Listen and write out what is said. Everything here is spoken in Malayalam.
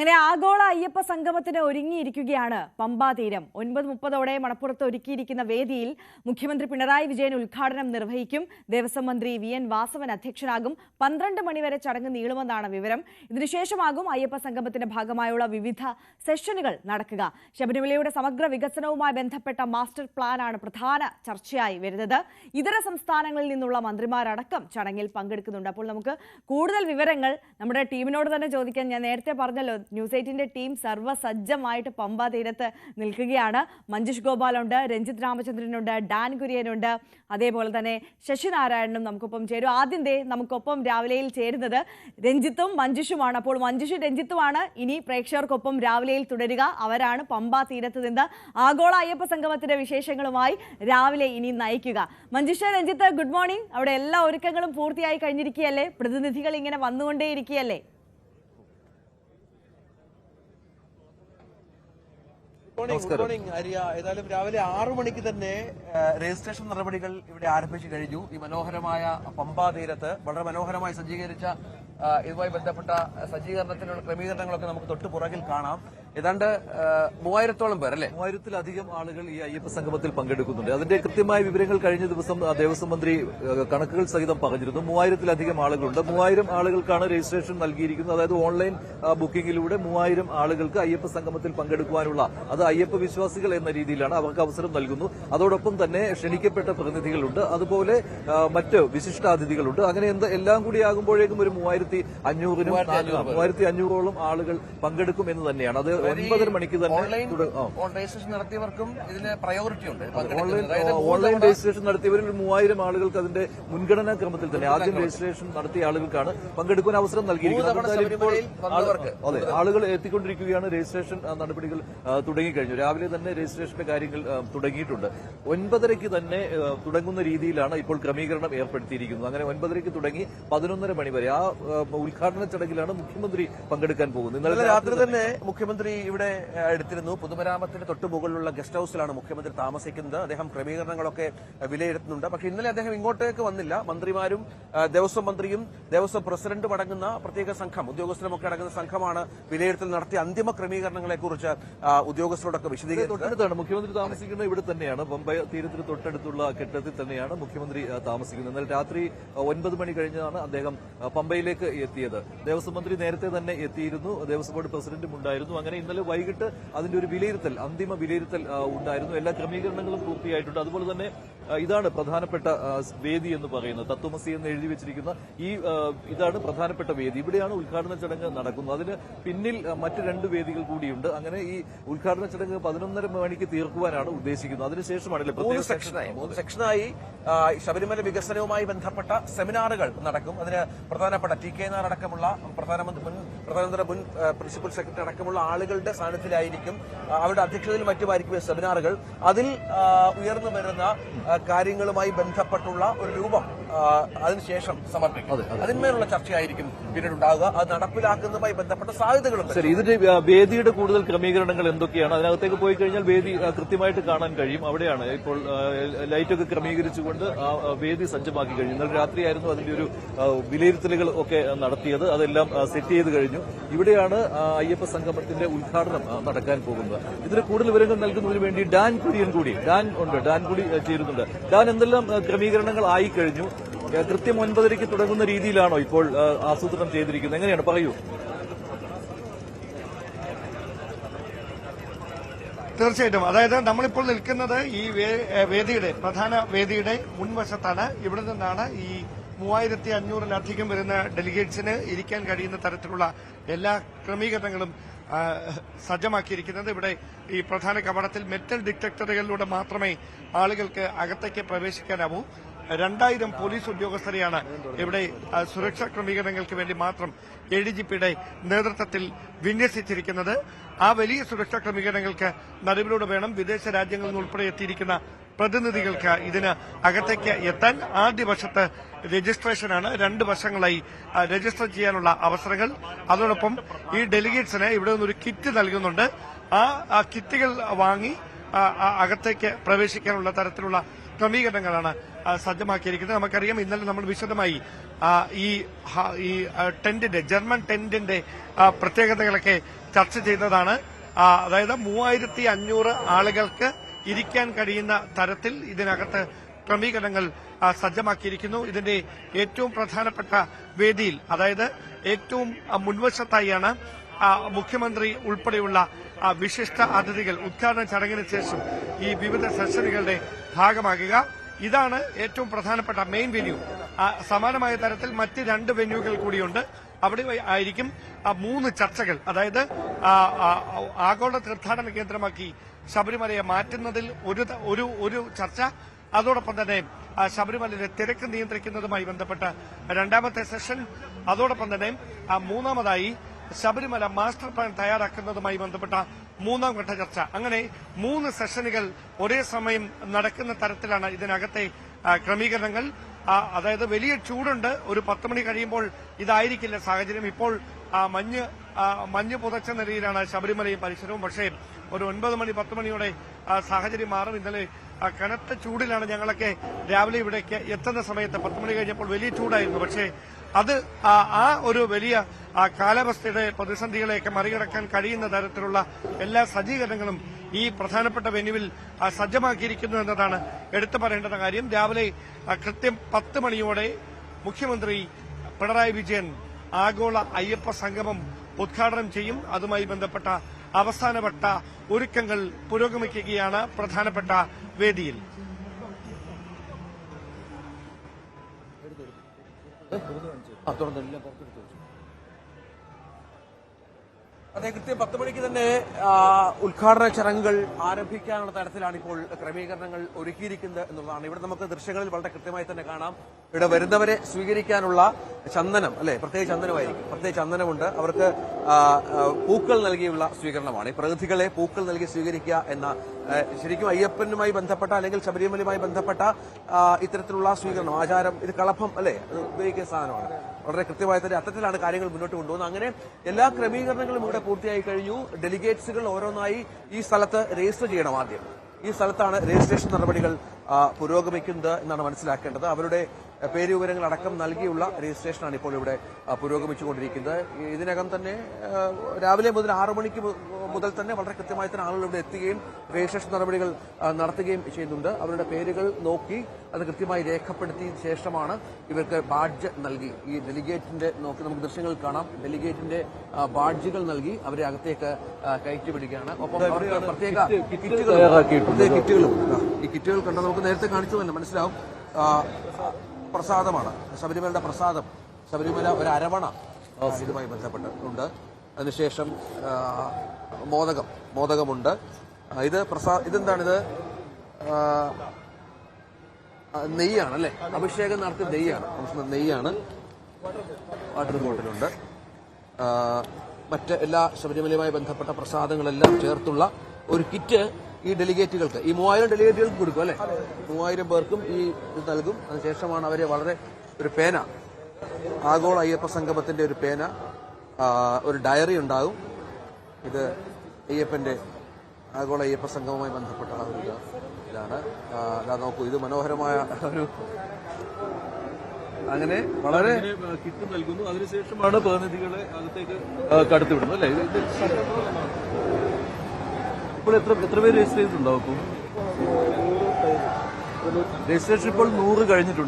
അങ്ങനെ ആഗോള അയ്യപ്പ സംഗമത്തിന് ഒരുങ്ങിയിരിക്കുകയാണ് പമ്പാ തീരം. 9:30 മണപ്പുറത്ത് ഒരുക്കിയിരിക്കുന്ന വേദിയിൽ മുഖ്യമന്ത്രി പിണറായി വിജയൻ ഉദ്ഘാടനം നിർവഹിക്കും. ദേവസ്വം മന്ത്രി VN വാസവൻ അധ്യക്ഷനാകും. 12 മണിവരെ ചടങ്ങ് നീളുമെന്നാണ് വിവരം. ഇതിനുശേഷമാകും അയ്യപ്പ സംഗമത്തിന്റെ ഭാഗമായുള്ള വിവിധ സെഷനുകൾ നടക്കുക. ശബരിമലയുടെ സമഗ്ര വികസനവുമായി ബന്ധപ്പെട്ട മാസ്റ്റർ പ്ലാനാണ് പ്രധാന ചർച്ചയായി വരുന്നത്. ഇതര സംസ്ഥാനങ്ങളിൽ നിന്നുള്ള മന്ത്രിമാരടക്കം ചടങ്ങിൽ പങ്കെടുക്കുന്നുണ്ട്. അപ്പോൾ നമുക്ക് കൂടുതൽ വിവരങ്ങൾ നമ്മുടെ ടീമിനോട് തന്നെ ചോദിക്കാൻ. ഞാൻ നേരത്തെ പറഞ്ഞല്ലോ, ന്യൂസ് 8ന്റെ ടീം സർവ്വസജ്ജമായിട്ട് പമ്പാ തീരത്ത് നിൽക്കുകയാണ്. മഞ്ജുഷ് ഗോപാലുണ്ട്, രഞ്ജിത്ത് രാമചന്ദ്രനുണ്ട്, ഡാൻ കുര്യനുണ്ട്, അതേപോലെ തന്നെ ശശിനാരായണനും നമുക്കൊപ്പം ചേരും. ആദ്യം നമുക്കൊപ്പം രാവിലെയിൽ ചേരുന്നത് രഞ്ജിത്തും മഞ്ജുഷുമാണ്. അപ്പോൾ മഞ്ജുഷും രഞ്ജിത്തുമാണ് ഇനി പ്രേക്ഷകർക്കൊപ്പം രാവിലെയിൽ തുടരുക. അവരാണ് പമ്പാ തീരത്ത് നിന്ന് ആഗോള അയ്യപ്പ സംഗമത്തിന്റെ വിശേഷങ്ങളുമായി രാവിലെ ഇനി നയിക്കുക. Manjusha, Ranjith, good morning. അവിടെ എല്ലാ ഒരുക്കങ്ങളും പൂർത്തിയായി കഴിഞ്ഞിരിക്കുകയല്ലേ? പ്രതിനിധികൾ ഇങ്ങനെ വന്നുകൊണ്ടേയിരിക്കുകയല്ലേ? Good morning Arya. ഏതായാലും രാവിലെ 6 മണിക്ക് തന്നെ രജിസ്ട്രേഷൻ നടപടികൾ ഇവിടെ ആരംഭിച്ചു കഴിഞ്ഞു. ഈ മനോഹരമായ പമ്പാ തീരത്ത് വളരെ മനോഹരമായി സജ്ജീകരിച്ച ഇതുമായി ബന്ധപ്പെട്ട സജ്ജീകരണത്തിനുള്ള ക്രമീകരണങ്ങളൊക്കെ നമുക്ക് തൊട്ട് പുറകിൽ കാണാം. ഏതാണ്ട് 3000-ഓളം പേർ, അല്ലെ? 1000-ലധികം ആളുകൾ ഈ അയ്യപ്പ സംഗമത്തിൽ പങ്കെടുക്കുന്നുണ്ട്. അതിന്റെ കൃത്യമായ വിവരങ്ങൾ കഴിഞ്ഞ ദിവസം ദേവസ്വം മന്ത്രി കണക്കുകൾ സഹിതം പറഞ്ഞിരുന്നു. 3000-ലധികം ആളുകളുണ്ട്. 3000 ആളുകൾക്കാണ് രജിസ്ട്രേഷൻ നൽകിയിരിക്കുന്നത്. അതായത് ഓൺലൈൻ ബുക്കിംഗിലൂടെ 3000 ആളുകൾക്ക് അയ്യപ്പ സംഗമത്തിൽ പങ്കെടുക്കുവാനുള്ള, അത് അയ്യപ്പ വിശ്വാസികൾ എന്ന രീതിയിലാണ് അവർക്ക് അവസരം നൽകുന്നു. അതോടൊപ്പം തന്നെ ക്ഷണിക്കപ്പെട്ട പ്രതിനിധികളുണ്ട്, അതുപോലെ മറ്റ് വിശിഷ്ടാതിഥികളുണ്ട്. അങ്ങനെ എല്ലാം കൂടി ആകുമ്പോഴേക്കും ഒരു 3500-ഓളം ആളുകൾ പങ്കെടുക്കും എന്ന് തന്നെയാണ്. അത് 9:30 മണിക്ക് തന്നെ രജിസ്ട്രേഷൻ നടത്തിയവർക്കും ഇതിന് പ്രയോറിറ്റി ഉണ്ട്. ഓൺലൈൻ രജിസ്ട്രേഷൻ നടത്തിയവരിൽ 3000 ആളുകൾക്ക് അതിന്റെ മുൻഗണനാ ക്രമത്തിൽ തന്നെ ആദ്യം രജിസ്ട്രേഷൻ നടത്തിയ ആളുകൾക്കാണ് പങ്കെടുക്കാൻ അവസരം നൽകിയിരിക്കുന്നത്. അതെ, ആളുകൾ എത്തിക്കൊണ്ടിരിക്കുകയാണ്. രജിസ്ട്രേഷൻ നടപടികൾ തുടങ്ങിക്കഴിഞ്ഞു. രാവിലെ തന്നെ രജിസ്ട്രേഷന്റെ കാര്യങ്ങൾ തുടങ്ങിയിട്ടുണ്ട്. 9:30-ക്ക് തന്നെ തുടങ്ങുന്ന രീതിയിലാണ് ഇപ്പോൾ ക്രമീകരണം ഏർപ്പെടുത്തിയിരിക്കുന്നത്. അങ്ങനെ 9:30-ക്ക് തുടങ്ങി 11:30 മണി വരെ ആ ഉദ്ഘാടന ചടങ്ങിലാണ് മുഖ്യമന്ത്രി പങ്കെടുക്കാൻ പോകുന്നത്. ഇന്നലെ രാത്രി തന്നെ മുഖ്യമന്ത്രി ഇവിടെ എടുത്തിരുന്നു. പൊതുമരാമത്തിന് തൊട്ടുമുകളിലുള്ള ഗസ്റ്റ് ഹൌസിലാണ് മുഖ്യമന്ത്രി താമസിക്കുന്നത്. അദ്ദേഹം ക്രമീകരണങ്ങളൊക്കെ വിലയിരുത്തുന്നുണ്ട്. പക്ഷേ ഇന്നലെ അദ്ദേഹം ഇങ്ങോട്ടേക്ക് വന്നില്ല. മന്ത്രിമാരും ദേവസ്വം മന്ത്രിയും ദേവസ്വം പ്രസിഡന്റും അടങ്ങുന്ന പ്രത്യേക സംഘം, ഉദ്യോഗസ്ഥരുമൊക്കെ അടങ്ങുന്ന സംഘമാണ് വിലയിരുത്തൽ നടത്തിയ അന്തിമ ക്രമീകരണങ്ങളെക്കുറിച്ച് ഉദ്യോഗസ്ഥരോടൊക്കെ വിശദീകരിച്ചതാണ്. മുഖ്യമന്ത്രി താമസിക്കുന്നത് ഇവിടെ തന്നെയാണ്, പമ്പ തീരത്തിന് തൊട്ടടുത്തുള്ള കെട്ടിടത്തിൽ തന്നെയാണ് മുഖ്യമന്ത്രി താമസിക്കുന്നത്. എന്നാൽ രാത്രി 9 മണി കഴിഞ്ഞാണ് അദ്ദേഹം പമ്പയിലേക്ക് എത്തിയത്. ദേവസ്വം മന്ത്രി നേരത്തെ തന്നെ എത്തിയിരുന്നു, ദേവസ്വം ബോർഡ് പ്രസിഡന്റും ഉണ്ടായിരുന്നു. അങ്ങനെ ഇന്നലെ വൈകിട്ട് അതിന്റെ ഒരു വിലയിരുത്തൽ, അന്തിമ വിലയിരുത്തൽ ഉണ്ടായിരുന്നു. എല്ലാ ക്രമീകരണങ്ങളും പൂർത്തിയായിട്ടുണ്ട്. അതുപോലെ തന്നെ ഇതാണ് പ്രധാനപ്പെട്ട വേദി എന്ന് പറയുന്നത്. തത്വമസി എന്ന് എഴുതി വെച്ചിരിക്കുന്ന ഇതാണ് പ്രധാനപ്പെട്ട വേദി. ഇവിടെയാണ് ഉദ്ഘാടന ചടങ്ങ് നടക്കുന്നത്. അതിന് പിന്നിൽ മറ്റ് 2 വേദികൾ കൂടിയുണ്ട്. അങ്ങനെ ഈ ഉദ്ഘാടന ചടങ്ങ് 11:30 മണിക്ക് തീർക്കുവാനാണ് ഉദ്ദേശിക്കുന്നത്. അതിനുശേഷമാണ് മൂന്ന് സെക്ഷനായി ശബരിമല വികസനവുമായി ബന്ധപ്പെട്ട സെമിനാറുകൾ നടക്കും. അതിന് പ്രധാനപ്പെട്ട TK നായർ അടക്കമുള്ള പ്രധാനമന്ത്രി മുൻ പ്രിൻസിപ്പൽ സെക്രട്ടറി അടക്കമുള്ള ആളുകളുടെ സാന്നിധ്യത്തിലായിരിക്കും, അവരുടെ അധ്യക്ഷതയിൽ മറ്റുമായിരിക്കും സെമിനാറുകൾ. അതിൽ ഉയർന്നു വരുന്ന കാര്യങ്ങളുമായി ബന്ധപ്പെട്ടുള്ള ഒരു രൂപം അതിനുശേഷം സമർപ്പിക്കും. അതിന്മേലുള്ള ചർച്ചയായിരിക്കും പിന്നീട് ഉണ്ടാകുക. അത് നടപ്പിലാക്കുന്നതുമായി ബന്ധപ്പെട്ട സാധ്യതകളുണ്ട്. ശരി, ഇതിന്റെ വേദിയുടെ കൂടുതൽ ക്രമീകരണങ്ങൾ എന്തൊക്കെയാണ്? അതിനകത്തേക്ക് പോയി കഴിഞ്ഞാൽ വേദി കൃത്യമായിട്ട് കാണാൻ കഴിയും. അവിടെയാണ് ഇപ്പോൾ ലൈറ്റൊക്കെ ക്രമീകരിച്ചുകൊണ്ട് ആ വേദി സജ്ജമാക്കി കഴിഞ്ഞു. ഇന്നലെ രാത്രിയായിരുന്നു അതിന്റെ ഒരു വിലയിരുത്തലുകൾ ഒക്കെ നടത്തിയത്. അതെല്ലാം സെറ്റ് ചെയ്ത് കഴിഞ്ഞു. ഇവിടെയാണ് അയ്യപ്പ സംഗമത്തിന്റെ ഉദ്ഘാടനം നടക്കാൻ പോകുന്നത്. ഇതിന് കൂടുതൽ വിവരങ്ങൾ നൽകുന്നതിന് വേണ്ടി ഡാൻ കുര്യൻ കൂടി ചേരുന്നുണ്ട്. ഡാൻ, എന്തെല്ലാം ക്രമീകരണങ്ങൾ ആയി കഴിഞ്ഞു? കൃത്യം 9:30-ക്ക് തുടങ്ങുന്ന രീതിയിലാണോ ഇപ്പോൾ ആസൂത്രണം ചെയ്തിരിക്കുന്നത്? എങ്ങനെയാണ്, പറയൂ. തീർച്ചയായിട്ടും. അതായത് നമ്മളിപ്പോൾ നിൽക്കുന്നത് ഈ പ്രധാന വേദിയുടെ മുൻവശത്താണ്. ഇവിടെ നിന്നാണ് ഈ 3500-ലധികം വരുന്ന ഡെലിഗേറ്റ്സിന് ഇരിക്കാൻ കഴിയുന്ന തരത്തിലുള്ള എല്ലാ ക്രമീകരണങ്ങളും സജ്ജമാക്കിയിരിക്കുന്നത്. ഇവിടെ ഈ പ്രധാന കവാടത്തിൽ മെറ്റൽ ഡിറ്റക്ടറുകളിലൂടെ മാത്രമേ ആളുകൾക്ക് അകത്തേക്ക് പ്രവേശിക്കാനാവൂ. 2000 പോലീസ് ഉദ്യോഗസ്ഥരെയാണ് ഇവിടെ സുരക്ഷാ ക്രമീകരണങ്ങൾക്ക് വേണ്ടി മാത്രം ADGPയുടെ നേതൃത്വത്തിൽ വിന്യസിച്ചിരിക്കുന്നത്. ആ വലിയ സുരക്ഷാ ക്രമീകരണങ്ങൾക്ക് നടുവിലൂടെ വേണം വിദേശ രാജ്യങ്ങളിൽ നിന്ന് ഉൾപ്പെടെ എത്തിയിരിക്കുന്ന പ്രതിനിധികൾക്ക് ഇതിന് അകത്തേക്ക് എത്താൻ. ആദ്യ വശത്ത് രജിസ്ട്രേഷനാണ്. 2 വശങ്ങളായി രജിസ്റ്റർ ചെയ്യാനുള്ള അവസരങ്ങൾ. അതോടൊപ്പം ഈ ഡെലിഗേറ്റ്സിന് ഇവിടെ നിന്നൊരു കിറ്റ് നൽകുന്നുണ്ട്. ആ കിറ്റുകൾ വാങ്ങി അകത്തേക്ക് പ്രവേശിക്കാനുള്ള തരത്തിലുള്ള ക്രമീകരണങ്ങളാണ് സജ്ജമാക്കിയിരിക്കുന്നത്. നമുക്കറിയാം, ഇന്നലെ നമ്മൾ വിശദമായി ഈ ടെന്റിന്റെ ജർമ്മൻ ടെന്റിന്റെ പ്രത്യേകതകളൊക്കെ ചർച്ച ചെയ്തതാണ്. അതായത് 3500 ആളുകൾക്ക് ഇരിക്കാൻ കഴിയുന്ന തരത്തിൽ ഇതിനകത്ത് ക്രമീകരണങ്ങൾ സജ്ജമാക്കിയിരിക്കുന്നു. ഇതിന്റെ ഏറ്റവും പ്രധാനപ്പെട്ട വേദിയിൽ, അതായത് ഏറ്റവും മുൻവശത്തായാണ് മുഖ്യമന്ത്രി ഉൾപ്പെടെയുള്ള വിശിഷ്ട അതിഥികൾ ഉദ്ഘാടന ചടങ്ങിന് ശേഷം ഈ വിവിധ സെഷനുകളുടെ ഭാഗമാകുക. ഇതാണ് ഏറ്റവും പ്രധാനപ്പെട്ട മെയിൻ വെന്യൂ. സമാനമായ തരത്തിൽ മറ്റ് 2 വെന്യൂകൾ കൂടിയുണ്ട്. അവിടെ ആയിരിക്കും 3 ചർച്ചകൾ. അതായത് ആഗോള തീർത്ഥാടന കേന്ദ്രമാക്കി ശബരിമലയെ മാറ്റുന്നതിൽ ഒരു ചർച്ച, അതോടൊപ്പം തന്നെ ശബരിമലയിലെ തിരക്ക് നിയന്ത്രിക്കുന്നതുമായി ബന്ധപ്പെട്ട 2ാമത്തെ സെഷൻ, അതോടൊപ്പം തന്നെ മൂന്നാമതായി ശബരിമല മാസ്റ്റർ പ്ലാൻ തയ്യാറാക്കുന്നതുമായി ബന്ധപ്പെട്ട 3ാം ഘട്ട ചർച്ച. അങ്ങനെ 3 സെഷനുകൾ ഒരേ സമയം നടക്കുന്ന തരത്തിലാണ് ഇതിനകത്തെ ക്രമീകരണങ്ങൾ. അതായത് വലിയ ചൂടുണ്ട്. ഒരു 10 മണി കഴിയുമ്പോൾ ഇതായിരിക്കില്ല സാഹചര്യം. ഇപ്പോൾ മഞ്ഞ് പുതച്ച നിലയിലാണ് ശബരിമലയും പരിസരവും. പക്ഷേ ഒരു 9 മണി 10 മണിയോടെ സാഹചര്യം മാറും. ഇന്നലെ കനത്ത ചൂടിലാണ് ഞങ്ങളൊക്കെ രാവിലെ ഇവിടേക്ക് എത്തുന്ന സമയത്ത്. 10 മണി കഴിഞ്ഞപ്പോൾ വലിയ ചൂടായിരുന്നു. പക്ഷേ അത് ആ ഒരു വലിയ കാലാവസ്ഥയുടെ പ്രതിസന്ധികളെയൊക്കെ മറികടക്കാൻ കഴിയുന്ന തരത്തിലുള്ള എല്ലാ സജ്ജീകരണങ്ങളും ഈ പ്രധാനപ്പെട്ട വെന്യൂവിൽ സജ്ജമാക്കിയിരിക്കുന്നു എന്നതാണ് എടുത്തു പറയേണ്ട കാര്യം. രാവിലെ കൃത്യം 10 മണിയോടെ മുഖ്യമന്ത്രി പിണറായി വിജയൻ ആഗോള അയ്യപ്പ സംഗമം ഉദ്ഘാടനം ചെയ്യും. അതുമായി ബന്ധപ്പെട്ട അവസാനവട്ട ഒരുക്കങ്ങൾ പുരോഗമിക്കുകയാണ് പ്രധാനപ്പെട്ട വേദിയിൽ. അതെ, കൃത്യം 10 മണിക്ക് തന്നെ ഉദ്ഘാടന ചടങ്ങുകൾ ആരംഭിക്കാനുള്ള തരത്തിലാണ് ഇപ്പോൾ ക്രമീകരണങ്ങൾ ഒരുക്കിയിരിക്കുന്നത് എന്നുള്ളതാണ്. ഇവിടെ നമുക്ക് ദൃശ്യങ്ങളിൽ വളരെ കൃത്യമായി തന്നെ കാണാം. ഇവിടെ വരുന്നവരെ സ്വീകരിക്കാനുള്ള ചന്ദനം, അല്ലെ, പ്രത്യേക ചന്ദനമായിരിക്കും. പ്രത്യേക ചന്ദനമുണ്ട്. അവർക്ക് പൂക്കൾ നൽകിയുള്ള സ്വീകരണമാണ്. ഈ പ്രതിനിധികളെ പൂക്കൾ നൽകി സ്വീകരിക്കുക എന്ന ശരിക്കും അയ്യപ്പനുമായി ബന്ധപ്പെട്ട അല്ലെങ്കിൽ ശബരിമലയുമായി ബന്ധപ്പെട്ട ഇത്തരത്തിലുള്ള സ്വീകരണം, ആചാരം, ഇത് കളഭം, അല്ലെ, അത് ഉപയോഗിക്കുന്ന സാധനമാണ്. വളരെ കൃത്യമായി തന്നെ അത്തരത്തിലാണ് കാര്യങ്ങൾ മുന്നോട്ട് കൊണ്ടുപോകുന്നത്. അങ്ങനെ എല്ലാ ക്രമീകരണങ്ങളും ഇവിടെ പൂർത്തിയായി കഴിഞ്ഞു. ഡെലിഗേറ്റ്സുകൾ ഓരോന്നായി ഈ സ്ഥലത്ത് രജിസ്റ്റർ ചെയ്യണം. ആദ്യം ഈ സ്ഥലത്താണ് രജിസ്ട്രേഷൻ നടപടികൾ പുരോഗമിക്കുന്നത് എന്നാണ് മനസ്സിലാക്കേണ്ടത്. അവരുടെ പേര് വിവരങ്ങൾ അടക്കം നൽകിയുള്ള രജിസ്ട്രേഷനാണ് ഇപ്പോൾ ഇവിടെ പുരോഗമിച്ചുകൊണ്ടിരിക്കുന്നത്. ഇതിനകം തന്നെ രാവിലെ മുതൽ 6 മണിക്ക് മുതൽ തന്നെ വളരെ കൃത്യമായി തന്നെ ആളുകൾ ഇവിടെ എത്തുകയും രജിസ്ട്രേഷൻ നടപടികൾ നടത്തുകയും ചെയ്യുന്നുണ്ട്. അവരുടെ പേരുകൾ നോക്കി അത് കൃത്യമായി രേഖപ്പെടുത്തിയ ശേഷമാണ് ഇവർക്ക് ബാഡ്ജ് നൽകി, ഈ ഡെലിഗേറ്റിന്റെ നോക്കി നമുക്ക് ദൃശ്യങ്ങൾ കാണാം, ഡെലിഗേറ്റിന്റെ ബാഡ്ജുകൾ നൽകി അവരെ അകത്തേക്ക് കയറ്റിവിടുകയാണ്. ഒപ്പം അവർക്ക് പ്രത്യേക കിറ്റുകളും ഈ കിറ്റുകൾ കണ്ടാൽ നമുക്ക് നേരത്തെ കാണിച്ചു തന്നെ മനസ്സിലാവും. പ്രസാദമാണ്, ശബരിമലയുടെ പ്രസാദം. ശബരിമല ഒരു അരവണ ഇതുമായി ബന്ധപ്പെട്ടുണ്ട്. അതിനുശേഷം മോദകമുണ്ട്. ഇതെന്താണിത്? നെയ്യാണ്, അല്ലെ, അഭിഷേകം നടത്തിയ നെയ്യാണ്. വാട്ടർ ബോട്ടിലുണ്ട്. മറ്റ് എല്ലാ ശബരിമലയുമായി ബന്ധപ്പെട്ട പ്രസാദങ്ങളെല്ലാം ചേർത്തുള്ള ഒരു കിറ്റ് ഈ ഡെലിഗേറ്റുകൾക്ക്, ഈ 3000 ഡെലിഗേറ്റുകൾക്ക് കൊടുക്കും, അല്ലെ, 3000 പേർക്കും ഈ ഇത് നൽകും. അതിനുശേഷമാണ് അവരെ വളരെ ഒരു പേന, ആഗോള അയ്യപ്പ സംഗമത്തിന്റെ ഒരു പേന, ഒരു ഡയറി ഉണ്ടാകും. ഇത് അയ്യപ്പന്റെ ആഗോള അയ്യപ്പ സംഗമവുമായി ബന്ധപ്പെട്ട ഇതാണ്. നോക്കൂ, ഇത് മനോഹരമായ ഒരു, അങ്ങനെ വളരെ കിറ്റ് നൽകുന്നു. അതിനുശേഷമാണ് പ്രതിനിധികളെ അകത്തേക്ക് കടത്തിവിടുന്നത്, അല്ലേ? ഇപ്പോൾ എത്ര പേര് രജിസ്റ്റർ ചെയ്തിട്ടുണ്ടാവും? ഇപ്പോൾ രജിസ്ട്രേഷൻ ഇപ്പോൾ 100 കഴിഞ്ഞിട്ടുണ്ട്.